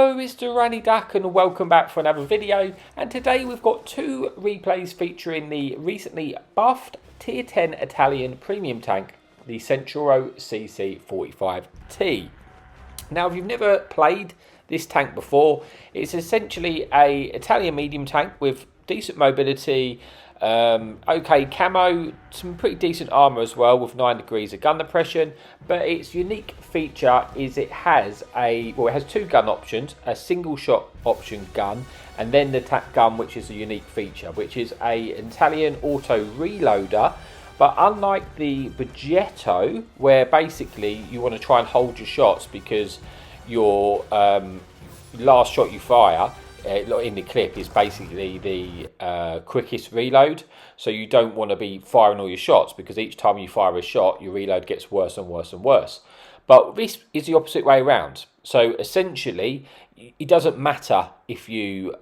Hello, it's the Ranny Duck and welcome back for another video. And today we've got two replays featuring the recently buffed Tier 10 Italian premium tank, the Centauro CC 45T. Now, if you've never played this tank before, it's essentially a Italian medium tank with decent mobility, okay camo, some pretty decent armour as well with 9 degrees of gun depression. But its unique feature is it has two gun options, a single shot option gun and then the tac gun, which is a unique feature, which is an Italian auto reloader. But unlike the Progetto, where basically you want to try and hold your shots because your last shot you fire in the clip is basically the quickest reload, so you don't want to be firing all your shots because each time you fire a shot your reload gets worse and worse and worse. But this is the opposite way around, so essentially it doesn't matter if you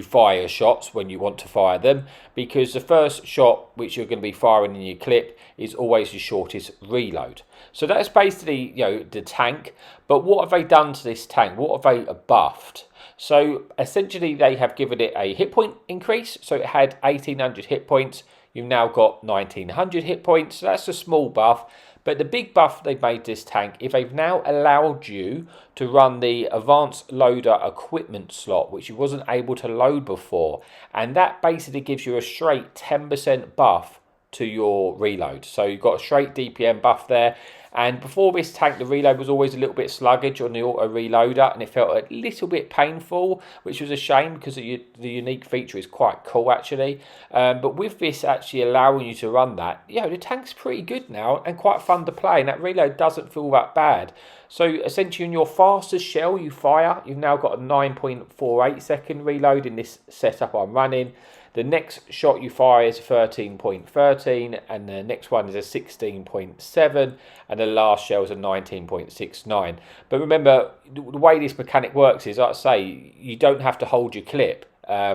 fire shots when you want to fire them, because the first shot which you're going to be firing in your clip is always your shortest reload. So that's basically, the tank. But what have they done to this tank? What have they buffed? So essentially they have given it a hit point increase. So it had 1800 hit points. You've now got 1900 hit points. So that's a small buff. But the big buff they've made this tank is they've now allowed you to run the advanced loader equipment slot, which you wasn't able to load before. And that basically gives you a straight 10% buff to your reload. So you've got a straight DPM buff there. And before this tank, the reload was always a little bit sluggish on the auto reloader, and it felt a little bit painful, which was a shame because the unique feature is quite cool actually. But with this actually allowing you to run that, the tank's pretty good now and quite fun to play, and that reload doesn't feel that bad. So essentially in your fastest shell you fire, you've now got a 9.48 second reload in this setup I'm running. The next shot you fire is 13.13, and the next one is a 16.7, and the last shell is a 19.69. But remember, the way this mechanic works is, like I say, you don't have to hold your clip,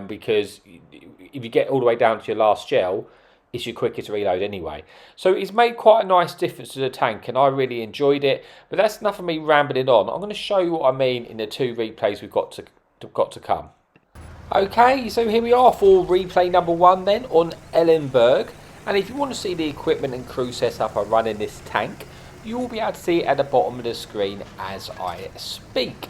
because if you get all the way down to your last shell, it's your quickest reload anyway. So it's made quite a nice difference to the tank, and I really enjoyed it. But that's enough of me rambling on. I'm going to show you what I mean in the two replays we've got to come. Okay, so here we are for replay number 1 then on Ellenberg. And if you want to see the equipment and crew setup I run in this tank, you will be able to see it at the bottom of the screen as I speak.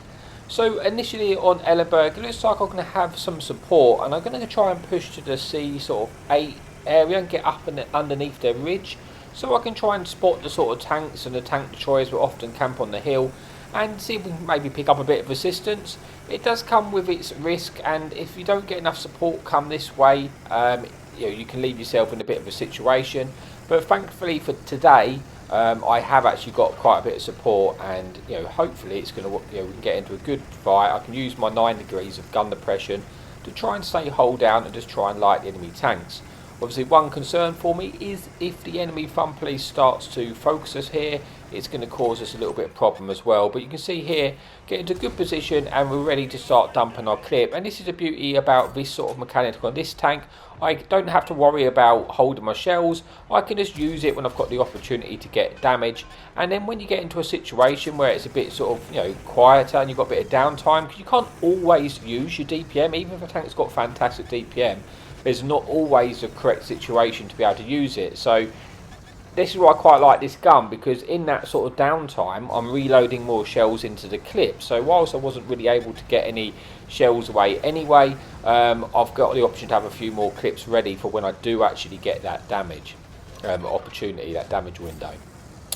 So initially on Ellenberg, it looks like I'm going to have some support, and I'm going to try and push to the C sort of 8 area and get up and underneath the ridge, so I can try and spot the sort of tanks and the tank destroyers will often camp on the hill, and see if we can maybe pick up a bit of assistance. It does come with its risk, and if you don't get enough support come this way, you can leave yourself in a bit of a situation. But thankfully for today, I have actually got quite a bit of support, and hopefully it's going to we can get into a good fight. I can use my 9 degrees of gun depression to try and stay hull down and just try and light the enemy tanks. Obviously, one concern for me is if the enemy fun police starts to focus us here, it's going to cause us a little bit of problem as well. But you can see here, get into a good position and we're ready to start dumping our clip. And this is the beauty about this sort of mechanic on this tank. I don't have to worry about holding my shells. I can just use it when I've got the opportunity to get damage. And then when you get into a situation where it's a bit sort of quieter and you've got a bit of downtime, because you can't always use your DPM, even if a tank's got fantastic DPM. There's not always a correct situation to be able to use it. So this is why I quite like this gun, because in that sort of downtime I'm reloading more shells into the clip. So whilst I wasn't really able to get any shells away anyway, I've got the option to have a few more clips ready for when I do actually get that damage opportunity, that damage window.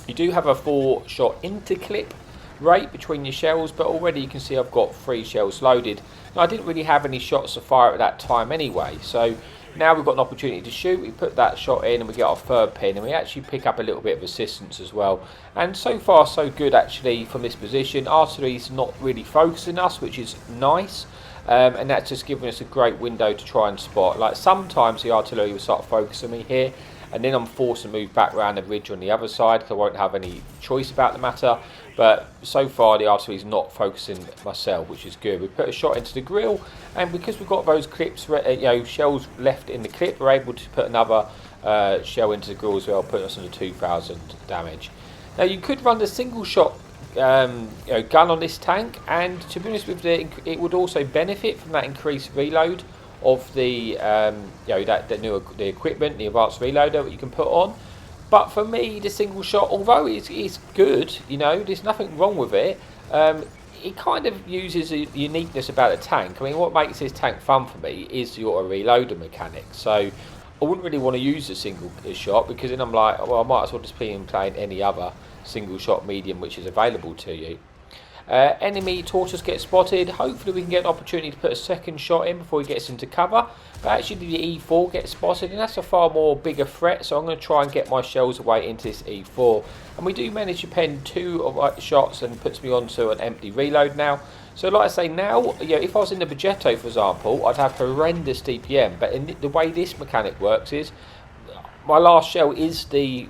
You do have a 4-shot interclip rate between your shells, but already you can see I've got 3 shells loaded. Now, I didn't really have any shots to fire at that time anyway, so now we've got an opportunity to shoot. We put that shot in and we get our 3rd pin, and we actually pick up a little bit of assistance as well. And so far so good actually from this position. Artillery's not really focusing us, which is nice, and that's just giving us a great window to try and spot. Like sometimes the artillery will start focusing me here, and then I'm forced to move back around the ridge on the other side because I won't have any choice about the matter. But so far the artillery is not focusing myself, which is good. We put a shot into the grill, and because we've got those clips, shells left in the clip, we're able to put another shell into the grill as well, putting us under 2,000 damage. Now you could run the single shot gun on this tank, and to be honest with you, it would also benefit from that increased reload of the the equipment, the advanced reloader that you can put on. But for me, the single shot, although it's good, there's nothing wrong with it. It kind of uses a uniqueness about the tank. I mean, what makes this tank fun for me is the auto reloader mechanic. So I wouldn't really want to use a single shot, because then I'm like, well, I might as well just be playing any other single shot medium which is available to you. Enemy torches get spotted. Hopefully we can get an opportunity to put a second shot in before he gets into cover. But actually the E4 gets spotted, and that's a far more bigger threat, so I'm going to try and get my shells away into this E4. And we do manage to pen 2 of my shots, and puts me onto an empty reload now. So like I say, now, if I was in the Vegetto, for example, I'd have horrendous DPM. But the way this mechanic works is, my last shell is the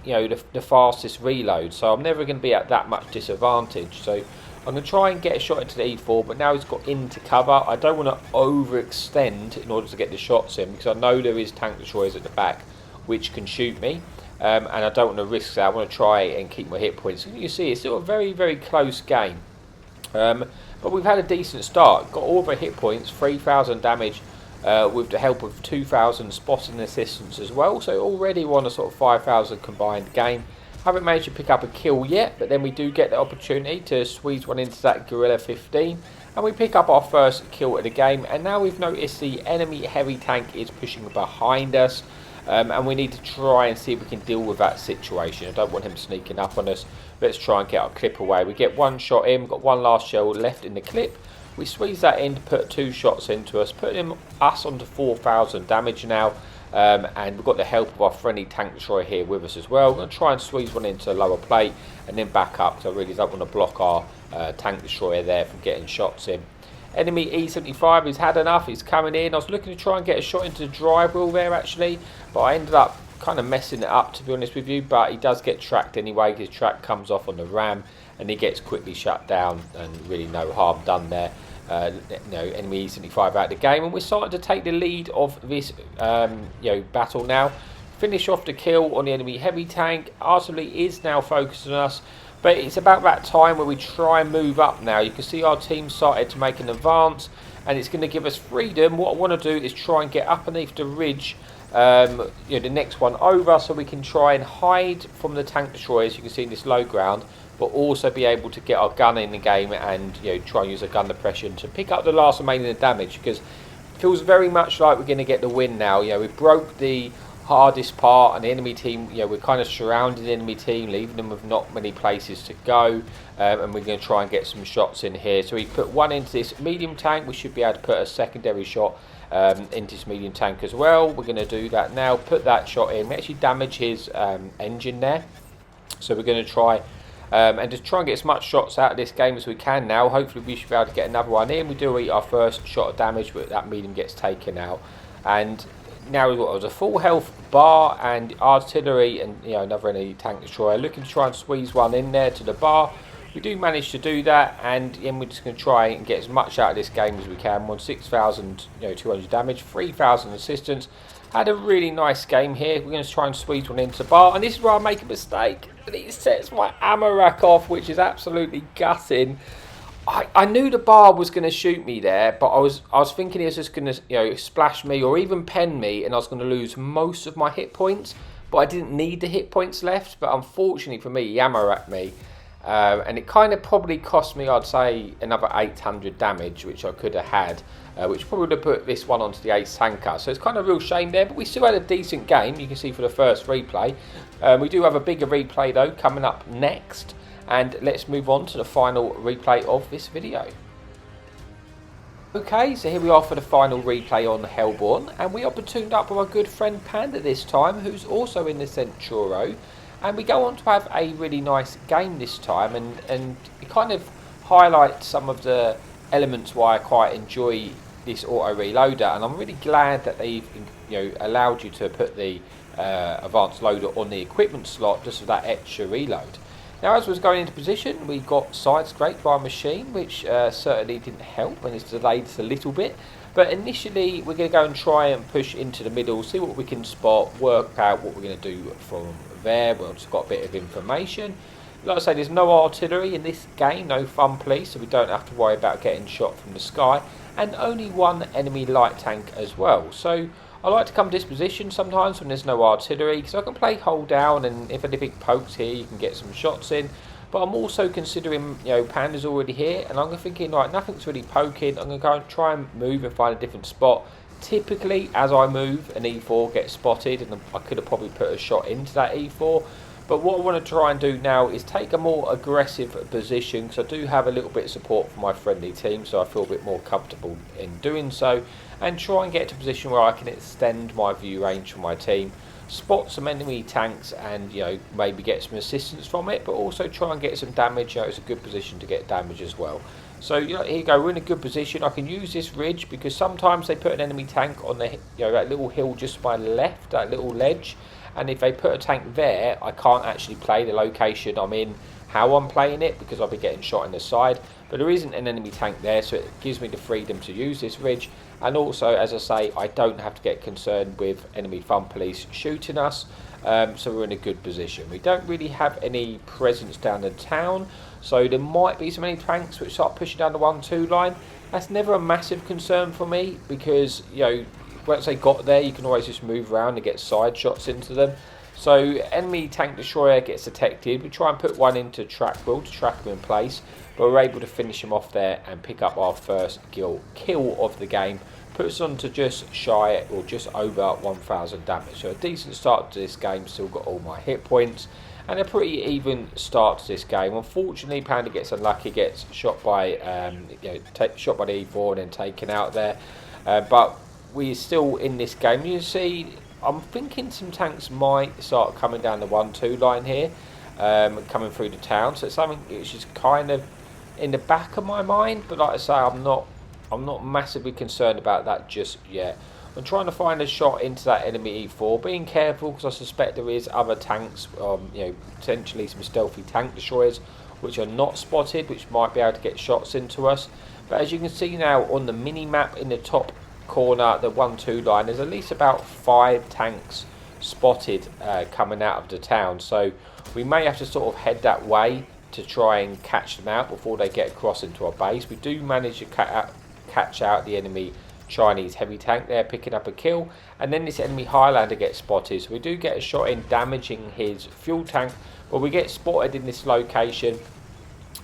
fastest reload, so I'm never going to be at that much disadvantage. So I'm going to try and get a shot into the E4, but now he's got into cover. I don't want to overextend in order to get the shots in, because I know there is tank destroyers at the back which can shoot me, and I don't want to risk that. I want to try and keep my hit points. You see, it's still a very, very close game, but we've had a decent start. Got all of our hit points, 3,000 damage, with the help of 2,000 spotting assistance as well. So already we're on a sort of 5,000 combined game. Haven't managed to pick up a kill yet, but then we do get the opportunity to squeeze one into that Gorilla 15, and we pick up our first kill of the game. And now we've noticed the enemy heavy tank is pushing behind us, and we need to try and see if we can deal with that situation. I don't want him sneaking up on us. Let's try and get our clip away. We get one shot in, got one last shell left in the clip. We squeeze that in to put 2 shots into us, putting us onto 4,000 damage now. And we've got the help of our friendly tank destroyer here with us as well. We're going to try and squeeze one into the lower plate and then back up, because I really don't want to block our tank destroyer there from getting shots in. Enemy E75 has had enough, he's coming in. I was looking to try and get a shot into the drive wheel there actually, but I ended up kind of messing it up, to be honest with you. But he does get tracked anyway. His track comes off on the ram and he gets quickly shut down, and really no harm done there. Enemy E75 out of the game, and we're starting to take the lead of this battle now. Finish off the kill on the enemy heavy tank. Artillery is now focused on us, but it's about that time where we try and move up now. You can see our team started to make an advance, and it's going to give us freedom. What I want to do is try and get up underneath the ridge, the next one over, so we can try and hide from the tank destroyers. You can see in this low ground, but also be able to get our gun in the game and try and use a gun depression to pick up the last remaining damage, because it feels very much like we're going to get the win now. We broke the hardest part, and the enemy team, we're kind of surrounding the enemy team, leaving them with not many places to go, and we're going to try and get some shots in here. So we put one into this medium tank. We should be able to put a secondary shot into this medium tank as well. We're going to do that now, put that shot in. We actually damage his engine there, so we're going to try and just try and get as much shots out of this game as we can now. Hopefully we should be able to get another one in. We do eat our first shot of damage, but that medium gets taken out. And now we've got a full health bar and artillery, and another enemy tank destroyer. Looking to try and squeeze one in there to the bar. We do manage to do that, and then we're just going to try and get as much out of this game as we can. We're on 6,200 damage, 3,000 assistance. Had a really nice game here. We're going to try and squeeze one into the bar, and this is where I make a mistake. It sets my ammo rack off, which is absolutely gutting. I knew the bar was going to shoot me there, but I was thinking he was just going to splash me or even pen me, and I was going to lose most of my hit points. But I didn't need the hit points left. But unfortunately for me, he ammo racked me, and it kind of probably cost me, I'd say, another 800 damage, which I could have had, which probably would have put this one onto the ace tanker. So it's kind of a real shame there, but we still had a decent game. You can see for the first replay. We do have a bigger replay though coming up next, and let's move on to the final replay of this video. Okay, so here we are for the final replay on Hellborn, and we are platooned up with our good friend Panda this time, who's also in the Centauro, and we go on to have a really nice game this time, and it kind of highlights some of the elements why I quite enjoy this auto reloader, and I'm really glad that they've allowed you to put the advanced loader on the equipment slot just for that extra reload. Now, as we was going into position, we got side-scraped by a machine, which certainly didn't help, and it's delayed us a little bit. But initially, we're going to go and try and push into the middle, see what we can spot, work out what we're going to do from there. We've just got a bit of information. Like I say, there's no artillery in this game, no fun police, so we don't have to worry about getting shot from the sky, and only one enemy light tank as well. So I like to come to this position sometimes when there's no artillery, because I can play hold down, and if anything pokes here you can get some shots in. But I'm also considering, Panda's already here, and I'm thinking, like, nothing's really poking. I'm going to go and try and move and find a different spot. Typically, as I move, an E4 gets spotted, and I could have probably put a shot into that E4. But what I want to try and do now is take a more aggressive position, because I do have a little bit of support from my friendly team, so I feel a bit more comfortable in doing so, and try and get to a position where I can extend my view range for my team, spot some enemy tanks, and maybe get some assistance from it, but also try and get some damage. It's a good position to get damage as well. So here you go, we're in a good position. I can use this ridge because sometimes they put an enemy tank on the that little hill just to my left, that little ledge, and if they put a tank there, I can't actually play the location I'm in how I'm playing it, because I'll be getting shot in the side. But there isn't an enemy tank there, so it gives me the freedom to use this ridge. And also, as I say, I don't have to get concerned with enemy fun police shooting us, so we're in a good position. We don't really have any presence down the town, so there might be some enemy tanks which start pushing down the 1-2 line. That's never a massive concern for me, because once they got there, you can always just move around and get side shots into them. So enemy tank destroyer gets detected. We try and put one into track wheel to track them in place, but we're able to finish him off there and pick up our first kill of the game. Puts on to just shy or just over 1,000 damage. So a decent start to this game. Still got all my hit points, and a pretty even start to this game. Unfortunately, Panda gets unlucky, gets shot by shot by the E4 and then taken out there. But we're still in this game. You see, I'm thinking some tanks might start coming down the 1-2 line here, coming through the town. So it's something which is kind of in the back of my mind, but like I say, I'm not massively concerned about that just yet. I'm trying to find a shot into that enemy E4, being careful because I suspect there is other tanks, potentially some stealthy tank destroyers which are not spotted, which might be able to get shots into us. But as you can see now on the mini map in the top corner, the 1-2 line, there's at least about 5 tanks spotted coming out of the town, so we may have to sort of head that way to try and catch them out before they get across into our base. We do manage to catch out the enemy Chinese heavy tank there, picking up a kill, and then this enemy Highlander gets spotted, so we do get a shot in damaging his fuel tank, but we get spotted in this location.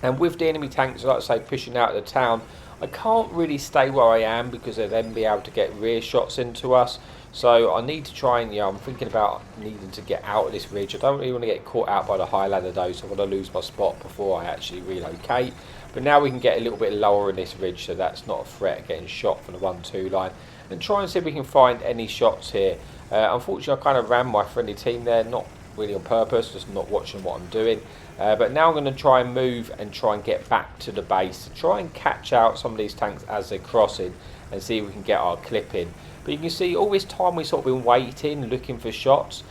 And with the enemy tanks, like I say, pushing out of the town, I can't really stay where I am because they'll then be able to get rear shots into us. So I need to try and, I'm thinking about needing to get out of this ridge. I don't really want to get caught out by the Highlander though, so I want to lose my spot before I actually relocate. But now we can get a little bit lower in this ridge, so that's not a threat of getting shot from the 1-2 line. And try and see if we can find any shots here. Unfortunately, I kind of ran my friendly team there, not really on purpose, just not watching what I'm doing. But now I'm going to try and move and try and get back to the base to try and catch out some of these tanks as they're crossing and see if we can get our clip in. But you can see all this time we've sort of been waiting, looking for shots.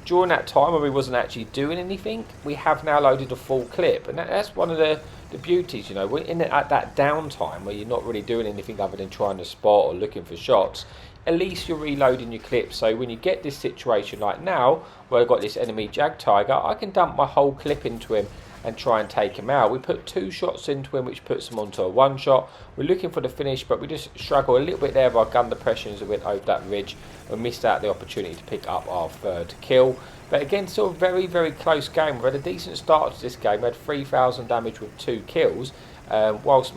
During that time when we wasn't actually doing anything, we have now loaded a full clip, and that's one of the beauties, we're at that downtime where you're not really doing anything other than trying to spot or looking for shots. At least you're reloading your clips, so when you get this situation like now where I've got this enemy Jag Tiger, I can dump my whole clip into him and try and take him out. We put 2 shots into him, which puts him onto a 1 shot. We're looking for the finish, but we just struggle a little bit there with our gun depression as we went over that ridge and missed out the opportunity to pick up our 3rd kill. But again, still a very, very close game. We had a decent start to this game. We had 3,000 damage with 2 kills, whilst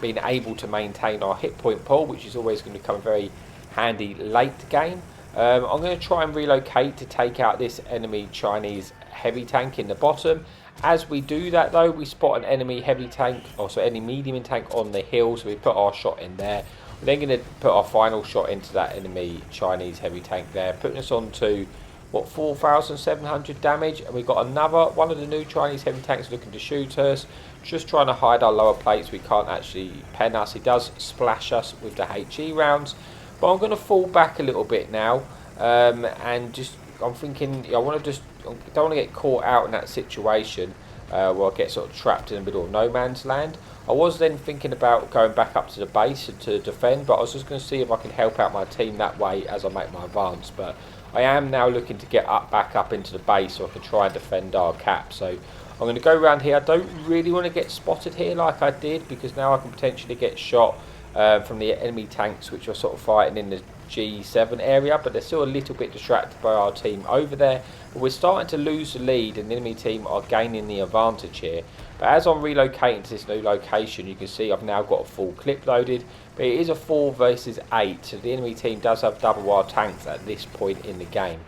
being able to maintain our hit point pool, which is always going to become a very handy late game. I'm going to try and relocate to take out this enemy Chinese heavy tank in the bottom. As we do that though, we spot an enemy heavy tank, also any medium tank on the hill, so we put our shot in there. We're then going to put our final shot into that enemy Chinese heavy tank there, putting us on to 4,700 damage, and we've got another one of the new Chinese heavy tanks looking to shoot us, just trying to hide our lower plates. We can't actually pen us. He does splash us with the HE rounds, but I'm going to fall back a little bit now, and just I'm thinking I don't want to get caught out in that situation where I get sort of trapped in the middle of no man's land. I was then thinking about going back up to the base to defend, but I was just going to see if I can help out my team that way as I make my advance. But I am now looking to get back up into the base so I can try and defend our cap. So I'm going to go around here. I don't really want to get spotted here like I did, because now I can potentially get shot from the enemy tanks which are sort of fighting in the G7 area, but they're still a little bit distracted by our team over there. But we're starting to lose the lead and the enemy team are gaining the advantage here. But as I'm relocating to this new location, you can see I've now got a full clip loaded, but it is a 4 versus 8, so the enemy team does have double our tanks at this point in the game.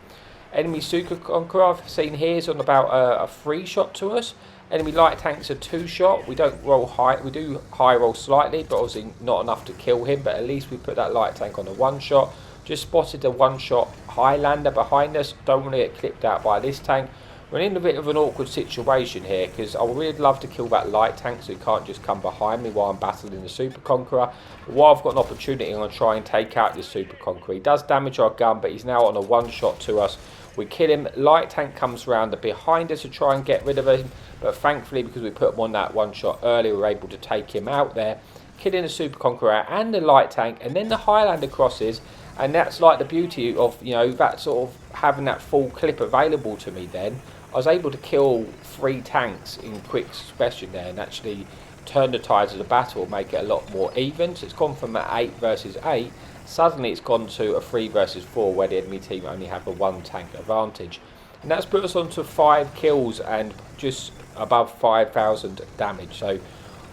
Enemy Super Conqueror I've seen here is on about a 3 shot to us. Enemy light tanks are 2 shot. We don't roll high, we do high roll slightly, but obviously not enough to kill him, but at least we put that light tank on a 1 shot. Just spotted a 1 shot Highlander behind us. Don't want to get clipped out by this tank. We're in a bit of an awkward situation here, because I would really love to kill that light tank so he can't just come behind me while I'm battling the Super Conqueror. But while I've got an opportunity, I'm going to try and take out this Super Conqueror. He does damage our gun, but he's now on a 1 shot to us. We kill him. Light tank comes around behind us to try and get rid of him, but thankfully, because we put him on that 1 shot earlier, we're able to take him out there, killing the Super Conqueror and the light tank, and then the Highlander crosses. And that's like the beauty of, you know, that sort of having that full clip available to me. Then I was able to kill 3 tanks in quick succession there and actually turn the tides of the battle, make it a lot more even. So it's gone from an 8 versus 8. Suddenly it's gone to a 3 versus 4, where the enemy team only have a 1 tank advantage. And that's put us on to 5 kills and just above 5,000 damage. So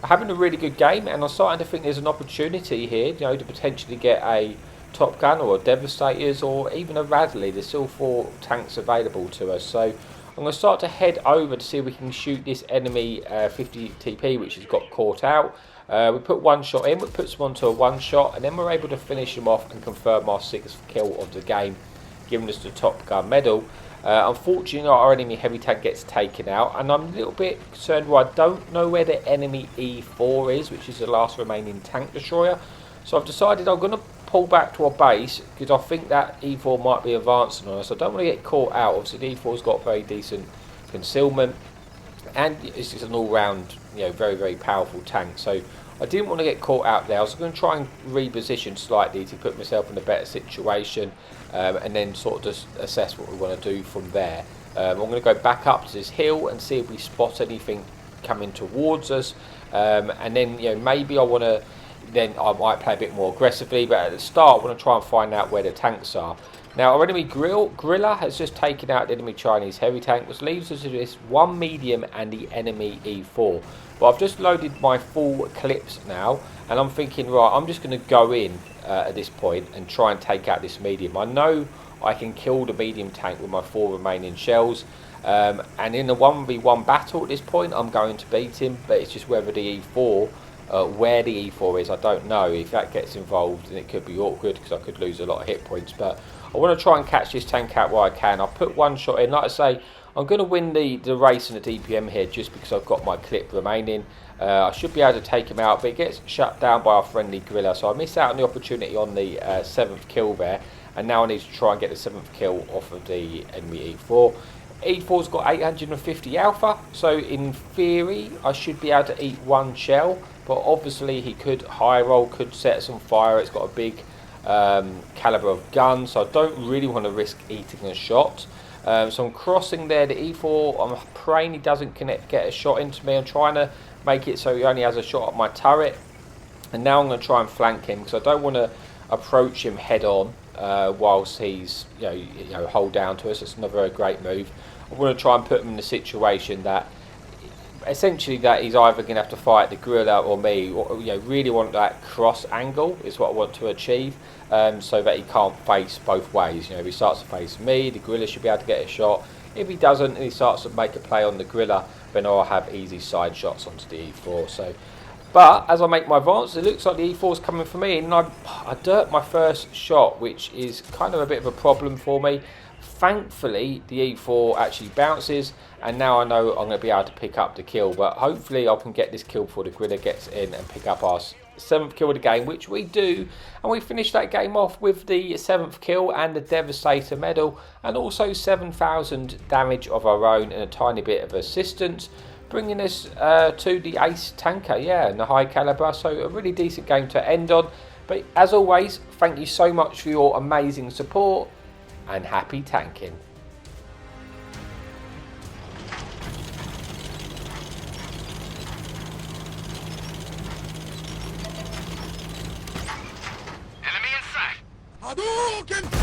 having a really good game, and I'm starting to think there's an opportunity here, you know, to potentially get a Top Gun or a Devastators or even a Radley. There's still 4 tanks available to us. So I'm going to start to head over to see if we can shoot this enemy 50 TP which has got caught out. We put 1 shot in, which puts them onto a 1 shot, and then we're able to finish them off and confirm our 6th kill of the game, giving us the Top Gun medal. Unfortunately, our enemy heavy tank gets taken out, and I'm a little bit concerned where I don't know where the enemy E4 is, which is the last remaining tank destroyer. So I've decided I'm going to pull back to our base, because I think that E4 might be advancing on us. I don't want to get caught out. Obviously, the E4's got very decent concealment, and it's just an all-round, you know, very, very powerful tank. So I didn't want to get caught out there. I was going to try and reposition slightly to put myself in a better situation, and then sort of just assess what we want to do from there. I'm going to go back up to this hill and see if we spot anything coming towards us, and then, you know, maybe I want to, then I might play a bit more aggressively, but at the start I want to try and find out where the tanks are. Now our enemy Gorilla has just taken out the enemy Chinese heavy tank, which leaves us with this 1 medium and the enemy E4. But I've just loaded my full clips now, and I'm thinking, right, I'm just going to go in at this point and try and take out this medium. I know I can kill the medium tank with my 4 remaining shells, and in the 1v1 battle at this point I'm going to beat him, but it's just whether the E4, where the E4 is, I don't know. If that gets involved, then it could be awkward, because I could lose a lot of hit points. But I want to try and catch this tank out where I can. I'll put 1 shot in. Like I say, I'm going to win the race in the DPM here, just because I've got my clip remaining. I should be able to take him out, but it gets shut down by our friendly Gorilla. So I missed out on the opportunity on the 7th kill there, and now I need to try and get the 7th kill off of the enemy E4. E4's got 850 alpha, so in theory I should be able to eat 1 shell, but obviously he could high roll, could set us on fire. It's got a big caliber of gun, so I don't really want to risk eating a shot. So I'm crossing there, the E4, I'm praying he doesn't get a shot into me. I'm trying to make it so he only has a shot at my turret, and now I'm going to try and flank him, because I don't want to approach him head on whilst he's you know hold down to us. It's not a very great move. I want to try and put him in the situation that essentially that he's either going to have to fight the Gorilla or me, or, you know, really want that cross angle is what I want to achieve, so that he can't face both ways. You know, if he starts to face me, the Gorilla should be able to get a shot. If he doesn't and he starts to make a play on the Gorilla, then I'll have easy side shots onto the E4. So, but as I make my advance, it looks like the E4 is coming for me, and I dirt my first shot, which is kind of a bit of a problem for me. Thankfully, the E4 actually bounces, and now I know I'm going to be able to pick up the kill. But hopefully I can get this kill before the Gorilla gets in and pick up our 7th kill of the game, which we do. And we finish that game off with the 7th kill and the Devastator medal, and also 7,000 damage of our own and a tiny bit of assistance, bringing us to the ace tanker, yeah, and the high caliber. So a really decent game to end on. But as always, thank you so much for your amazing support, and happy tanking. Hadouken!